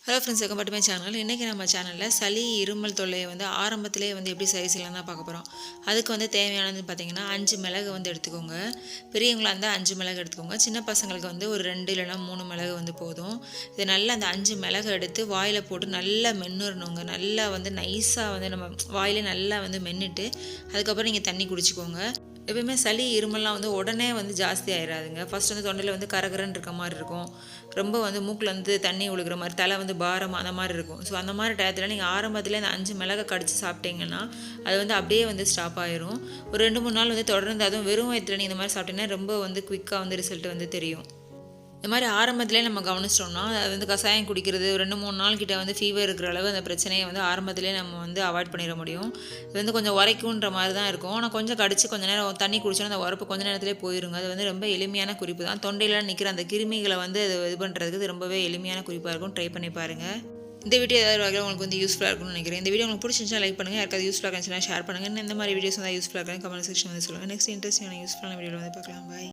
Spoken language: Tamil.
Hello friends, welcome back to my channel. இன்றைக்கி நம்ம சேனலில் சளி இருமல் தொல்லையை ஆரம்பத்திலே எப்படி சரி செய்யலாம் தான் பார்க்க போகிறோம். அதுக்கு தேவையானதுன்னு பார்த்தீங்கன்னா 5 மிளகு எடுத்துக்கோங்க. பெரியவங்களாக இருந்தால் 5 மிளகு எடுத்துக்கோங்க. சின்ன பசங்களுக்கு ஒரு 2 இல்லைனா 3 மிளகு போதும். இது நல்லா அந்த 5 மிளகு எடுத்து வாயில் போட்டு நல்லா மென்னுறணுங்க. நல்லா நைஸாக நம்ம வாயிலே நல்லா மென்னுட்டு அதுக்கப்புறம் நீங்கள் தண்ணி குடிச்சிக்கோங்க. எப்பயுமே சளி இருமல்லாம் உடனே ஜாஸ்தி ஆயிடாதுங்க. ஃபஸ்ட் தொண்டையில் கரகரன்னு இருக்க மாதிரி இருக்கும். ரொம்ப மூக்கில் தண்ணி ஒழுகிற மாதிரி, தலை பாரம் அந்த மாதிரி இருக்கும். ஸோ அந்த மாதிரி டயத்தில் நீங்கள் ஆரம்பத்தில் இந்த 5 மிளகை கடிச்சு சாப்பிட்டீங்கன்னா அது அப்படியே ஸ்டாப் ஆயிரும். ஒரு 2-3 நாள் தொடர்ந்து, அதுவும் வெறும் வயிற்றுல நீங்கள் இந்த மாதிரி சாப்பிட்டீங்கன்னா ரொம்ப குயிக்காக ரிசல்ட் தெரியும். இந்த மாதிரி ஆரம்பத்திலே நம்ம கவனிச்சிட்டோம்னா அது கஷாயம் குடிக்கிறது 2-3 நாள் கிட்ட ஃபீவர் இருக்கிற அளவு அந்த பிரச்சனையை ஆரம்பத்திலே நம்ம அவாய்ட் பண்ணிட முடியும். இது கொஞ்சம் உரைக்குன்ற மாதிரி தான் இருக்கும். ஆனால் கொஞ்சம் கடிச்சு கொஞ்சம் நேரம் தண்ணி குடிச்சோன்னா அந்த உரப்பு கொஞ்சம் நேரத்திலே போயிருங்க. அது ரொம்ப எளிமையான குறிப்பு தான். தொண்டையில் நிற்கிற அந்த கிருமிகளை அது இது பண்ணுறதுக்கு இது ரொம்பவே எளிமையான குறிப்பாக இருக்கும். ட்ரை பண்ணி பாருங்கள். இந்த வீடியோ ஏதாவது வகையில் உங்களுக்கு யூஸ்ஃபுல்லாக இருக்கும்னு நினைக்கிறேன். இந்த வீடியோ உங்களுக்கு பிடிச்சிருந்துச்சா லைக் பண்ணுங்கள். யாருக்காவது யூஸ்ஃபுல்லாக இருந்துச்சுன்னா ஷேர் பண்ணுங்கள். இந்த மாதிரி வீடியோஸ் யூஸ்ஃபுல்லாக இருக்காங்க கமெண்ட் செக்ஷன் சொல்லுங்கள். நெக்ஸ்ட் இன்ட்ரெஸ்டிங்கான யூஸ்ஃபுல்லான வீடியோவில் பார்க்கலாம். பாய்.